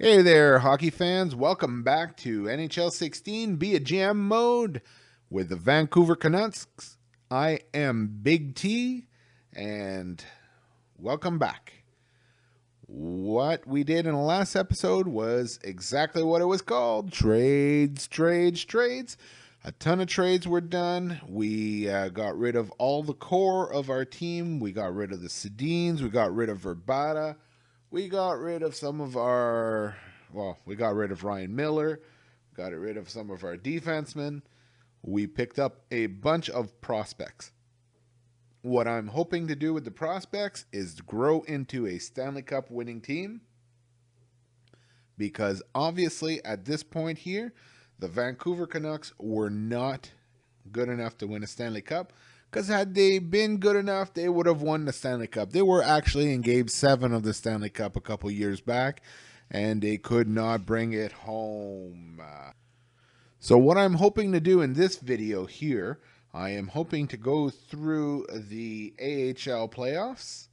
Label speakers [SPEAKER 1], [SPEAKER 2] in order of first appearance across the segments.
[SPEAKER 1] Hey there, hockey fans. Welcome back to NHL 16 Be a GM mode with the Vancouver Canucks. I am Big T, and welcome back. What we did in the last episode was exactly what it was called. Trades. A ton of trades were done. We got rid of all the core of our team. We got rid of the Sedins. We got rid of Verbata. We got rid of some of our, we got rid of Ryan Miller, got rid of some of our defensemen. We picked up a bunch of prospects. What I'm hoping to do with the prospects is grow into a Stanley Cup winning team, because obviously at this point here, the Vancouver Canucks were not good enough to win a Stanley Cup. Because had they been good enough, they would have won the Stanley Cup. They were actually in Game 7 of the Stanley Cup a couple years back, and they could not bring it home. So what I'm hoping to do in this video here, I am hoping to go through the AHL playoffs,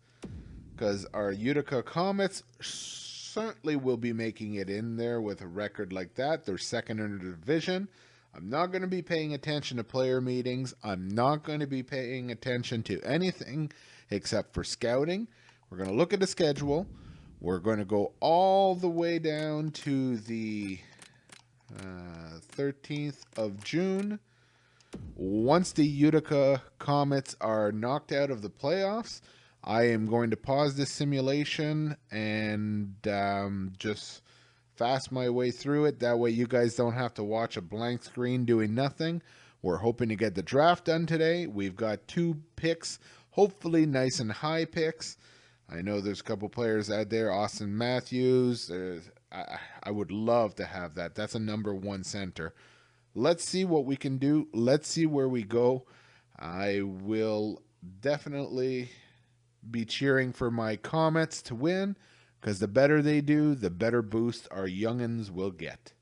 [SPEAKER 1] because our Utica Comets certainly will be making it in there with a record like that. They're second in the division. I'm not going to be paying attention to player meetings. I'm not going to be paying attention to anything except for scouting. We're going to look at the schedule. We're going to go all the way down to the 13th of June. Once the Utica Comets are knocked out of the playoffs, I am going to pause this simulation and just fast my way through it. That way you guys don't have to watch a blank screen doing nothing. We're hoping to get the draft done today. We've got 2 picks, hopefully nice and high picks. I know there's a couple players out there. Austin Matthews. I would love to have that. That's a number 1 center. Let's see what we can do. Let's see where we go. I will definitely be cheering for my Comets to win, because the better they do, the better boost our youngins will get.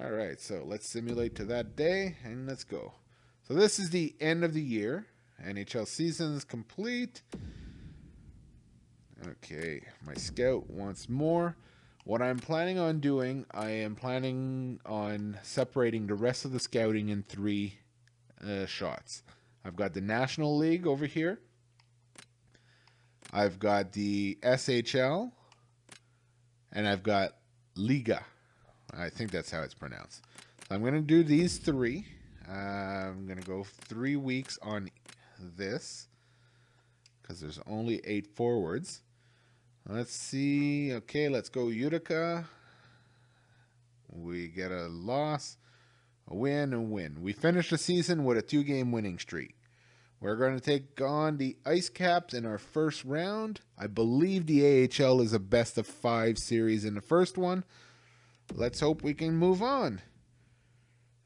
[SPEAKER 1] All right, so let's simulate to that day, and let's go. So this is the end of the year. NHL season is complete. Okay, my scout once more. What I'm planning on doing, I am planning on separating the rest of the scouting in 3 shots. I've got the National League over here. I've got the SHL. And I've got Liga. I think that's how it's pronounced. So I'm going to do these 3. I'm going to go 3 weeks on this, because there's only 8 forwards. Let's see. Okay, let's go Utica. We get a loss, a win, and win. We finished the season with a 2-game winning streak. We're going to take on the Ice Caps in our first round. I believe the AHL is a best-of-5 series in the first one. Let's hope we can move on.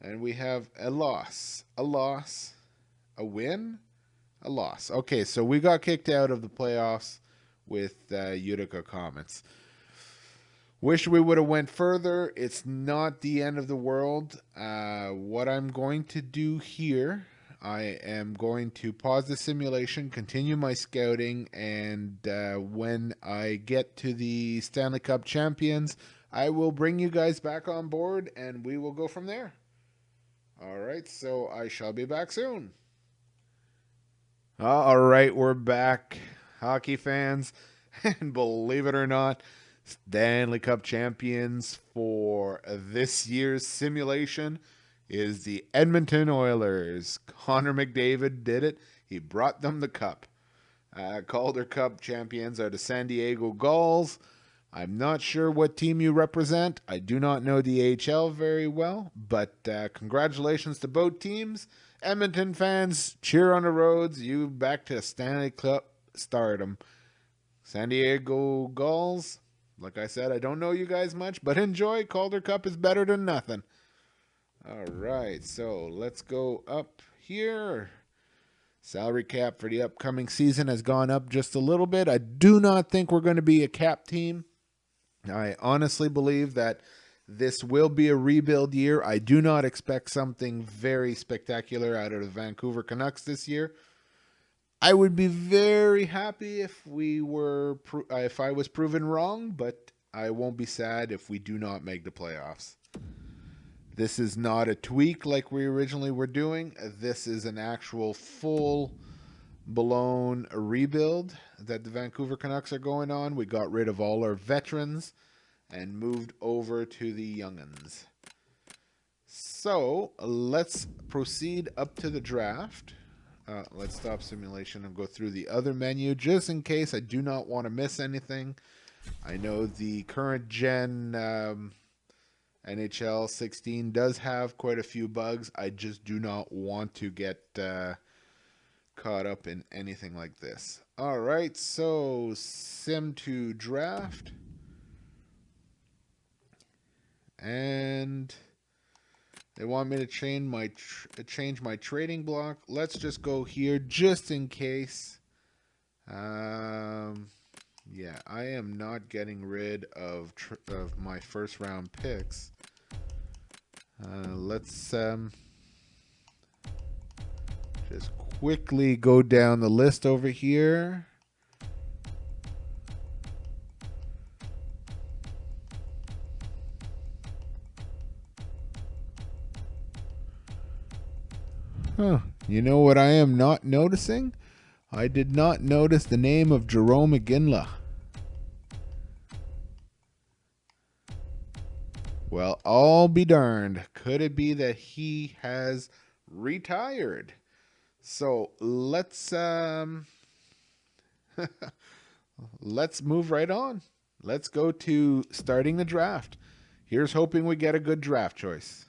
[SPEAKER 1] And we have a loss, a win, a loss. Okay, so we got kicked out of the playoffs with Utica Comets. Wish we would have went further. It's not the end of the world. What I'm going to do here, I am going to pause the simulation, continue my scouting, and when I get to the Stanley Cup champions, I will bring you guys back on board, and we will go from there. All right, so I shall be back soon. All right, we're back, hockey fans, and believe it or not, Stanley Cup champions for this year's simulation is the Edmonton Oilers. Connor McDavid did it. He brought them the cup. Calder Cup champions are the San Diego Gulls. I'm not sure what team you represent. I do not know the AHL very well, but congratulations to both teams. Edmonton fans, cheer on the roads. You back to Stanley Cup stardom. San Diego Gulls, like I said, I don't know you guys much, but enjoy. Calder Cup is better than nothing. All right, so let's go up here. Salary cap for the upcoming season has gone up just a little bit. I do not think we're going to be a cap team. I honestly believe that this will be a rebuild year. I do not expect something very spectacular out of the Vancouver Canucks this year. I would be very happy if I was proven wrong, but I won't be sad if we do not make the playoffs. This is not a tweak like we originally were doing. This is an actual full blown rebuild that the Vancouver Canucks are going on. We got rid of all our veterans and moved over to the young'uns. So let's proceed up to the draft. Let's stop simulation and go through the other menu just in case I do not want to miss anything. I know the current gen NHL 16 does have quite a few bugs. I just do not want to get caught up in anything like this. All right, so sim to draft. And they want me to change my trading block. Let's just go here just in case. Yeah, I am not getting rid of my first round picks. Let's just quickly go down the list over here. Huh. You know what I am not noticing? I did not notice the name of Jerome Iginla. Well, I'll be darned. Could it be that he has retired? So let's let's move right on. Let's go to starting the draft. Here's hoping we get a good draft choice.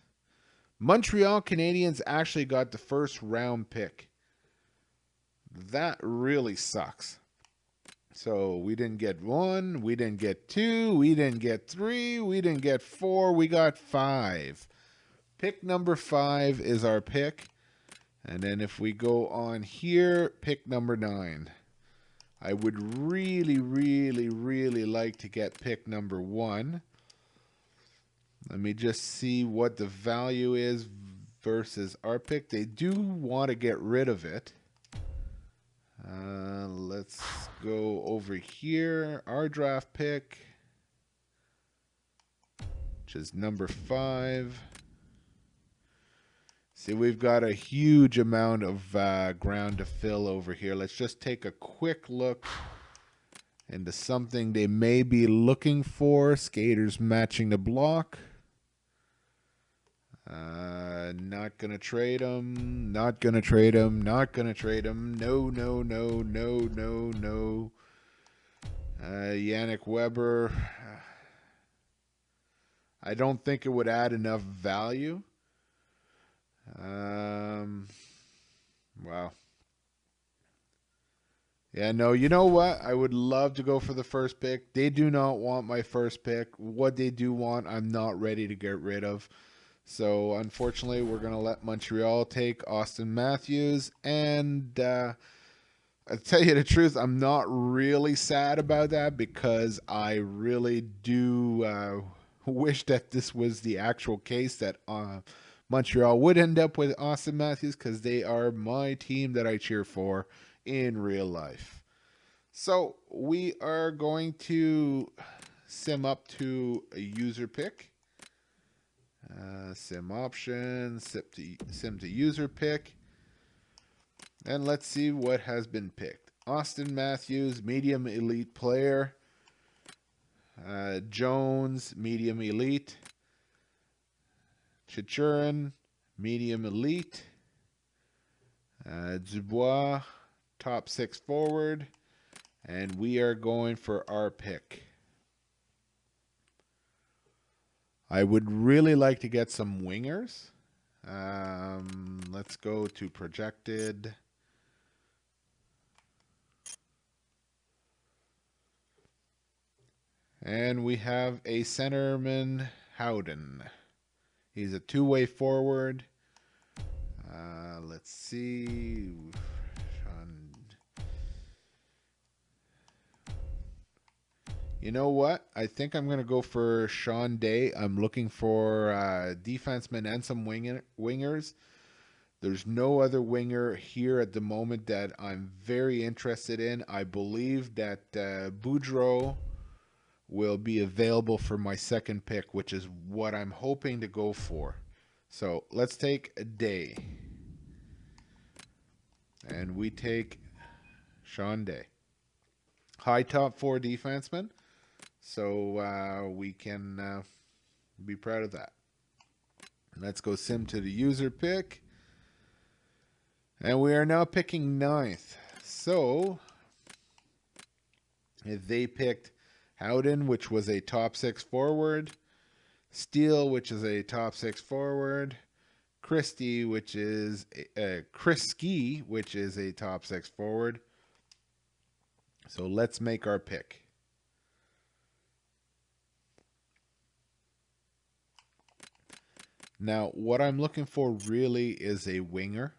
[SPEAKER 1] Montreal Canadiens actually got the first round pick. That really sucks. So we didn't get 1, we didn't get 2, we didn't get 3, we didn't get 4, we got 5. Pick number 5 is our pick. And then if we go on here, pick number 9. I would really, really, really like to get pick number 1. Let me just see what the value is versus our pick. They do want to get rid of it. Let's go over here. Our draft pick, which is number 5. See, we've got a huge amount of ground to fill over here. Let's just take a quick look into something they may be looking for. Skaters matching the block. Not gonna trade him. Not gonna trade him. Not gonna trade him. No, no, no, no, no, no. Yannick Weber. I don't think it would add enough value. Wow. Yeah, no, you know what? I would love to go for the first pick. They do not want my first pick. What they do want, I'm not ready to get rid of. So, unfortunately, we're going to let Montreal take Austin Matthews. And I'll tell you the truth, I'm not really sad about that because I really do wish that this was the actual case, that Montreal would end up with Austin Matthews, because they are my team that I cheer for in real life. So, we are going to sim up to a user pick. Sim options, sim to user pick. And let's see what has been picked. Austin Matthews, medium elite player. Jones, medium elite. Chichurin, medium elite. Dubois, top 6 forward. And we are going for our pick. I would really like to get some wingers. Let's go to projected. And we have a centerman, Howden. He's a two-way forward. Let's see. You know what? I think I'm going to go for Sean Day. I'm looking for defensemen and some wingers. There's no other winger here at the moment that I'm very interested in. I believe that Boudreau will be available for my second pick, which is what I'm hoping to go for. So let's take a day. And we take Sean Day. High top 4 defenseman. So we can be proud of that. Let's go sim to the user pick. And we are now picking 9th. So they picked Howden, which was a top 6 forward. Steele, which is a top 6 forward. Christie, which is Kriski, which is a top 6 forward. So let's make our pick. Now, what I'm looking for really is a winger.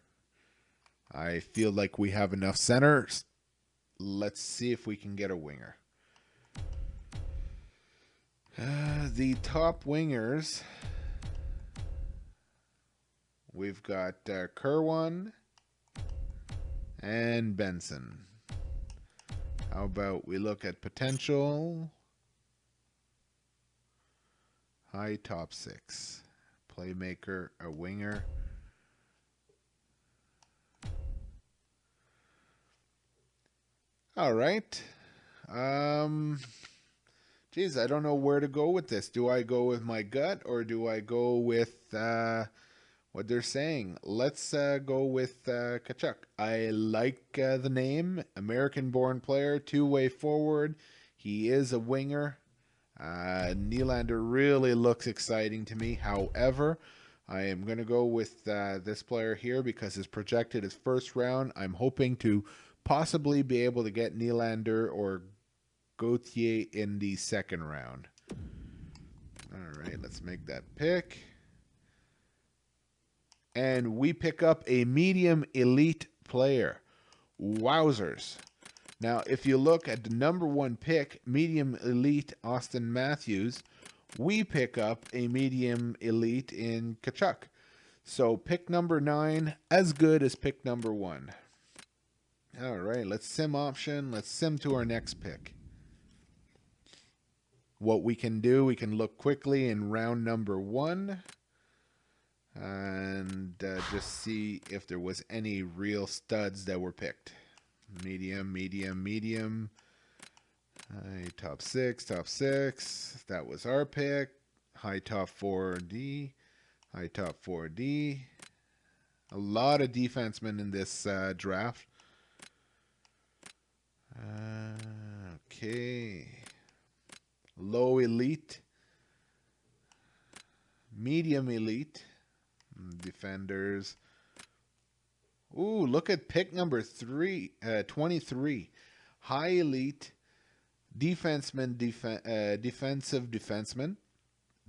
[SPEAKER 1] I feel like we have enough centers. Let's see if we can get a winger. The top wingers, we've got Kerwan and Benson. How about we look at potential? High top 6. Playmaker, a winger. All right. Geez, I don't know where to go with this. Do I go with my gut or do I go with what they're saying? Let's go with Tkachuk. I like the name. American-born player, two-way forward. He is a winger. Nylander really looks exciting to me. However, I am going to go with this player here because his projected is first round. I'm hoping to possibly be able to get Nylander or Gauthier in the second round. All right, let's make that pick. And we pick up a medium elite player. Wowzers. Now, if you look at the number 1 pick, medium elite Austin Matthews, we pick up a medium elite in Tkachuk. So pick number 9, as good as pick number 1. All right, let's sim option. Let's sim to our next pick. What we can do, we can look quickly in round number 1 and just see if there was any real studs that were picked. Medium, medium, medium. Top 6, top 6. That was our pick. High top 4D. High top 4D. A lot of defensemen in this draft. Okay. Low elite. Medium elite. Defenders. Ooh, look at pick number 23. High elite defenseman, defensive defenseman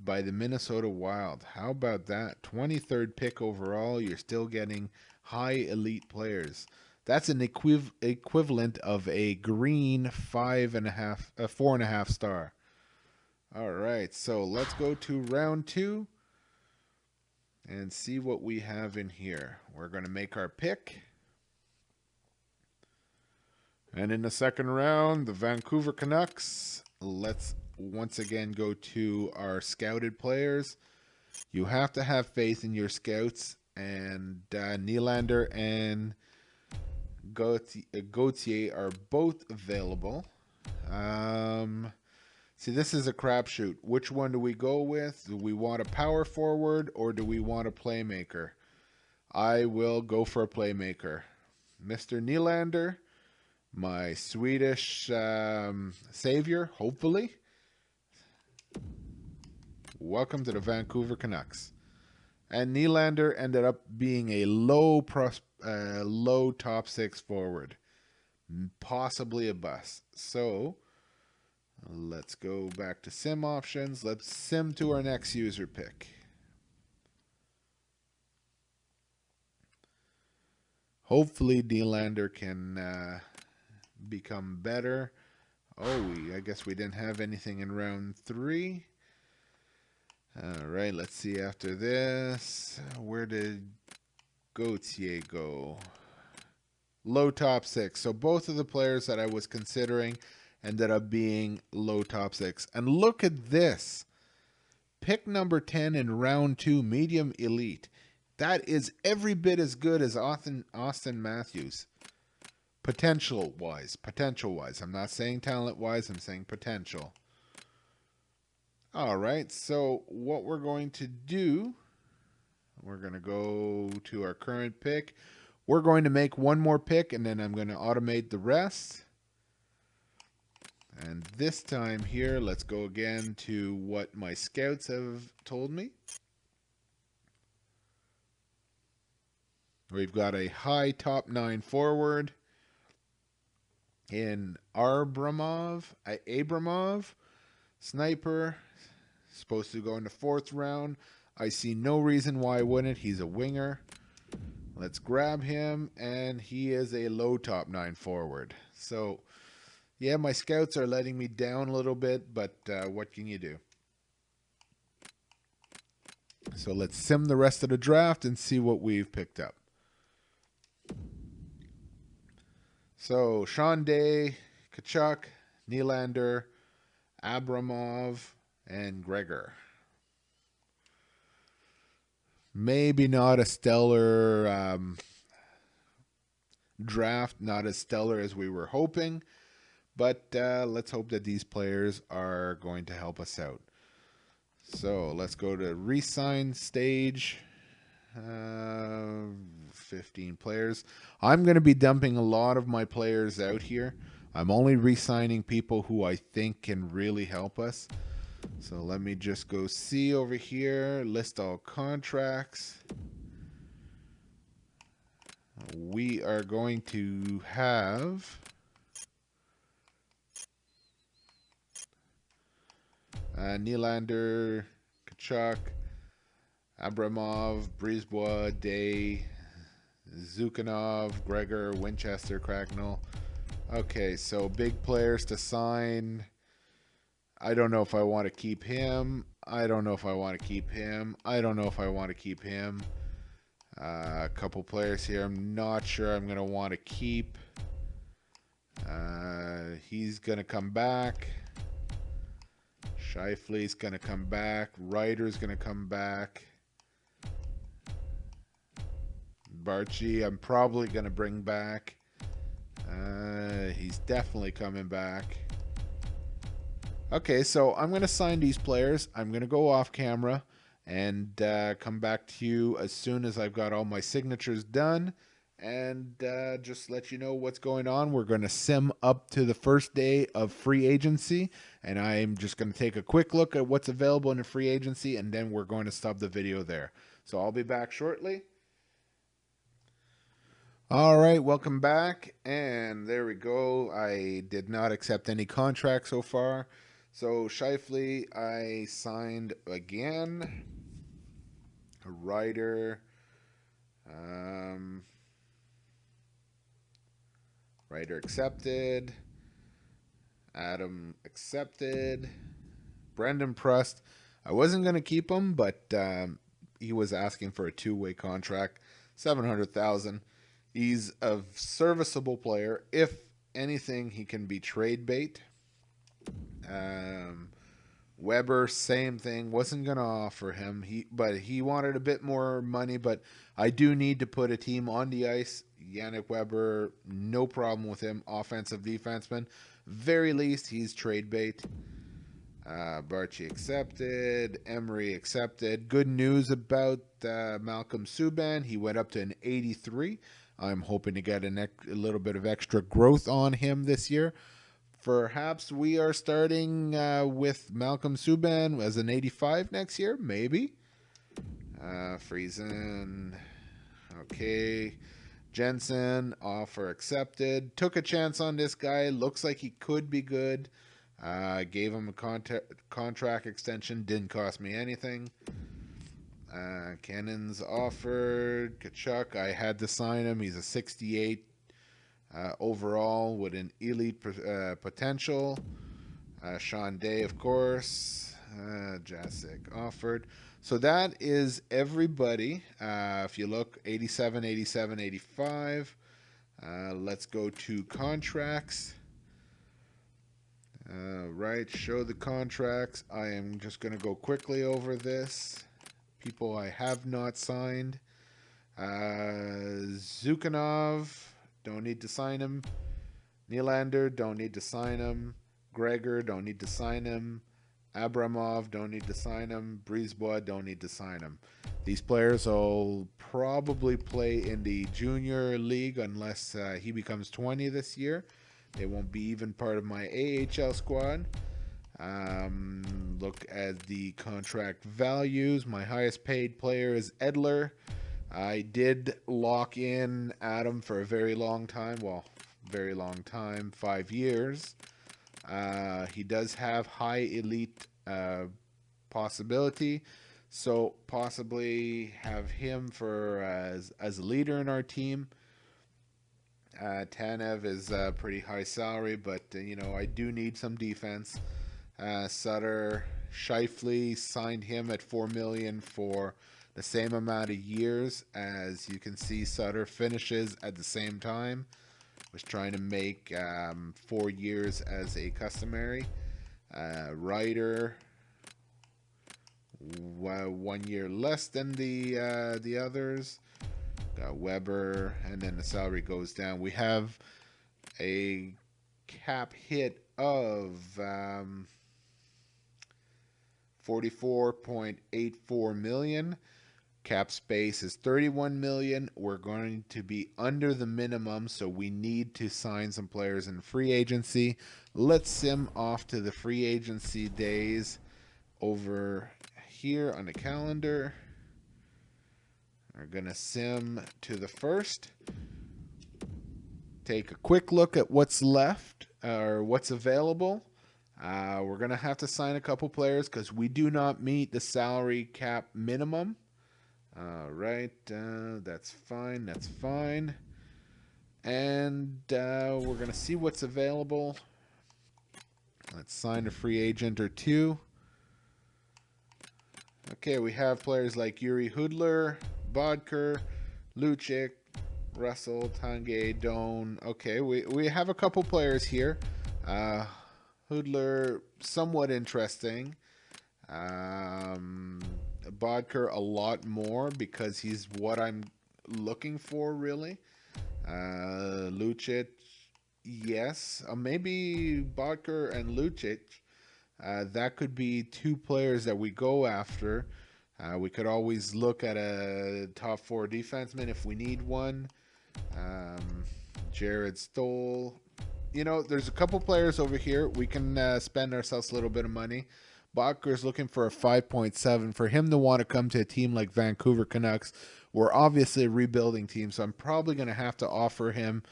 [SPEAKER 1] by the Minnesota Wild. How about that? 23rd pick overall. You're still getting high elite players. That's an equivalent of a green 4.5 star. All right, so let's go to round 2 and see what we have in here. We're going to make our pick. And in the second round, the Vancouver Canucks. Let's once again go to our scouted players. You have to have faith in your scouts. And Nylander and Gauthier are both available. See, this is a crapshoot. Which one do we go with? Do we want a power forward or do we want a playmaker? I will go for a playmaker. Mr. Nylander, my Swedish savior, hopefully. Welcome to the Vancouver Canucks. And Nylander ended up being a low top 6 forward. Possibly a bust. So let's go back to sim options. Let's sim to our next user pick. Hopefully Nylander can become better. Oh, I guess we didn't have anything in round 3. All right, let's see after this. Where did Gauthier go? Low top 6. So both of the players that I was considering ended up being low top 6. And look at this. Pick number 10 in round 2, medium elite. That is every bit as good as Austin Matthews. Potential-wise. Potential-wise. I'm not saying talent-wise. I'm saying potential. All right. So what we're going to do, we're going to go to our current pick. We're going to make one more pick, and then I'm going to automate the rest. And this time here, let's go again to what my scouts have told me. We've got a high top 9 forward in Abramov, sniper, supposed to go in the 4th round. I see no reason why I wouldn't. He's a winger. Let's grab him, and he is a low top 9 forward. So yeah, my scouts are letting me down a little bit, but what can you do? So let's sim the rest of the draft and see what we've picked up. So Sean Day, Kachuk, Nylander, Abramov, and Gregor. Maybe not a stellar draft, not as stellar as we were hoping. But let's hope that these players are going to help us out. So let's go to re-sign stage. 15 players. I'm going to be dumping a lot of my players out here. I'm only re-signing people who I think can really help us. So let me just go see over here. List all contracts. We are going to have... Nylander, Kachuk, Abramov, Brisebois, Day, Zukhanov, Gregor, Winchester, Cracknell. Okay, so big players to sign. I don't know if I want to keep him. I don't know if I want to keep him. I don't know if I want to keep him. A couple players here I'm not sure I'm going to want to keep. He's going to come back. Shifley's going to come back. Ryder's going to come back. Barchi, I'm probably going to bring back. He's definitely coming back. Okay, so I'm going to sign these players. I'm going to go off camera and come back to you as soon as I've got all my signatures done. And just let you know what's going on. We're going to sim up to the first day of free agency, and I'm just going to take a quick look at what's available in the free agency, and then we're going to stop the video there. So I'll be back shortly. All right, welcome back, and there we go. I did not accept any contract so far. So Shifley, I signed again. Ryder. Ryder accepted. Adam accepted. Brendan Prust. I wasn't going to keep him, but he was asking for a 2-way contract, $700,000. He's a serviceable player. If anything, he can be trade bait. Weber, same thing. Wasn't going to offer him. But he wanted a bit more money, but I do need to put a team on the ice. Yannick Weber, no problem with him. Offensive defenseman. Very least, he's trade bait. Barchi accepted. Emery accepted. Good news about Malcolm Subban. He went up to an 83. I'm hoping to get a little bit of extra growth on him this year. Perhaps we are starting with Malcolm Subban as an 85 next year, maybe. Friesen, okay. Jensen, offer accepted. Took a chance on this guy. Looks like he could be good. Gave him a contract extension. Didn't cost me anything. Cannon's offered. Kachuk, I had to sign him. He's a 68 overall with an elite potential. Sean Day, of course. Jacek offered. So that is everybody. If you look, 87, 87, 85. Let's go to contracts. Right, show the contracts. I am just going to go quickly over this. People I have not signed. Zukhanov, don't need to sign him. Nylander, don't need to sign him. Gregor, don't need to sign him. Abramov, don't need to sign him. Brisebois, don't need to sign him. These players will probably play in the junior league unless he becomes 20 this year. They won't be even part of my AHL squad. Look at the contract values. My highest paid player is Edler. I did lock in Adam for a very long time. Well, very long time, 5 years. He does have high elite possibility, so possibly have him for as a leader in our team. Tanev is a pretty high salary, but you know, I do need some defense. Sutter, Scheifele, signed him at $4 million for the same amount of years. As you can see, Sutter finishes at the same time. Was trying to make 4 years as a customary. Ryder, 1 year less than the others. Got Weber, and then the salary goes down. We have a cap hit of 44.84 million. Cap space is 31 million. We're going to be under the minimum, so we need to sign some players in free agency. Let's sim off to the free agency days over here on the calendar. We're going to sim to the first. Take a quick look at what's left or what's available. We're going to have to sign a couple players because we do not meet the salary cap minimum. All right, that's fine. That's fine. And we're going to see what's available. Let's sign a free agent or two. Okay, we have players like Yuri Hudler, Bodker, Lucic, Russell, Tanguay, Doan. Okay, we have a couple players here. Hudler, somewhat interesting. Bodker, a lot more because he's what I'm looking for, really. Lucic, yes. Maybe Bodker and Lucic. That could be two players that we go after. We could always look at a top 4 defenseman if we need one. Jared Stoll. You know, there's a couple players over here. We can spend ourselves a little bit of money. Bodker's looking for a 5.7. For him to want to come to a team like Vancouver Canucks, we're obviously a rebuilding team, so I'm probably going to have to offer him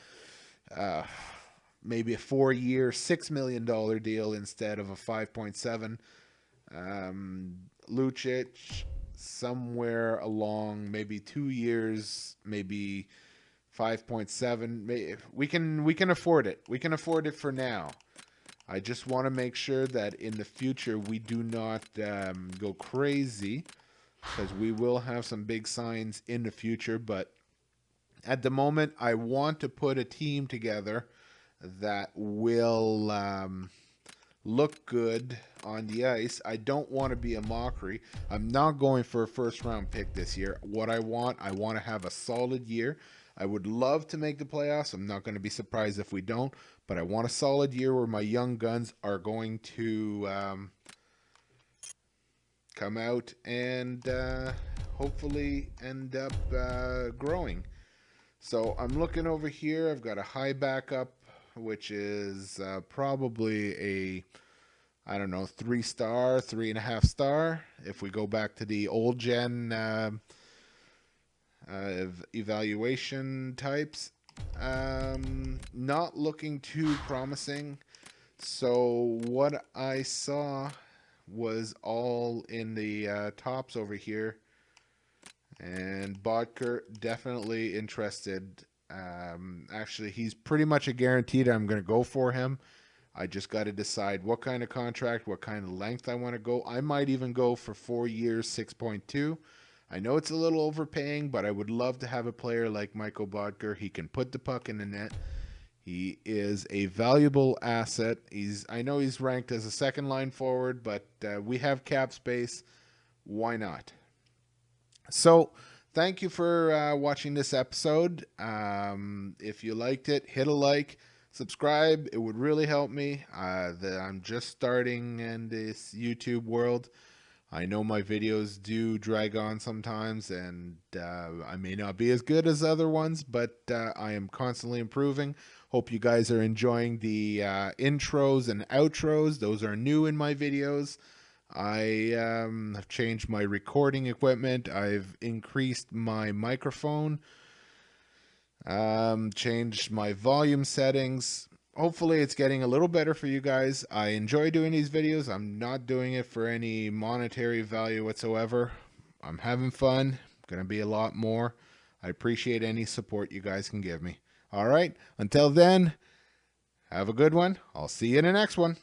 [SPEAKER 1] maybe a 4-year, $6 million deal instead of a 5.7. Lucic, somewhere along maybe 2 years, maybe 5.7. We can afford it. We can afford it for now. I just want to make sure that in the future we do not go crazy, because we will have some big signs in the future. But at the moment, I want to put a team together that will look good on the ice. I don't want to be a mockery. I'm not going for a first-round pick this year. What I want to have a solid year. I would love to make the playoffs. I'm not going to be surprised if we don't, but I want a solid year where my young guns are going to come out and hopefully end up growing. So I'm looking over here. I've got a high backup, which is probably a, I don't know, 3-star, 3.5 star. If we go back to the old gen evaluation types, not looking too promising. So what I saw was all in the tops over here, and Bodker definitely interested. Actually, he's pretty much a guaranteed. I'm going to go for him. I just got to decide what kind of contract, what kind of length I want to go. I might even go for 4 years, 6.2. I know it's a little overpaying, but I would love to have a player like Michael Bodker. He can put the puck in the net. He is a valuable asset. I know he's ranked as a second line forward, but we have cap space. Why not? So, thank you for watching this episode. If you liked it, hit a like, subscribe. It would really help me. I'm just starting in this YouTube world. I know my videos do drag on sometimes, and I may not be as good as other ones, but I am constantly improving. Hope you guys are enjoying the intros and outros. Those are new in my videos. I have changed my recording equipment. I've increased my microphone, changed my volume settings. Hopefully it's getting a little better for you guys. I enjoy doing these videos. I'm not doing it for any monetary value whatsoever. I'm having fun. Gonna be a lot more. I appreciate any support you guys can give me. All right, until then, have a good one. I'll see you in the next one.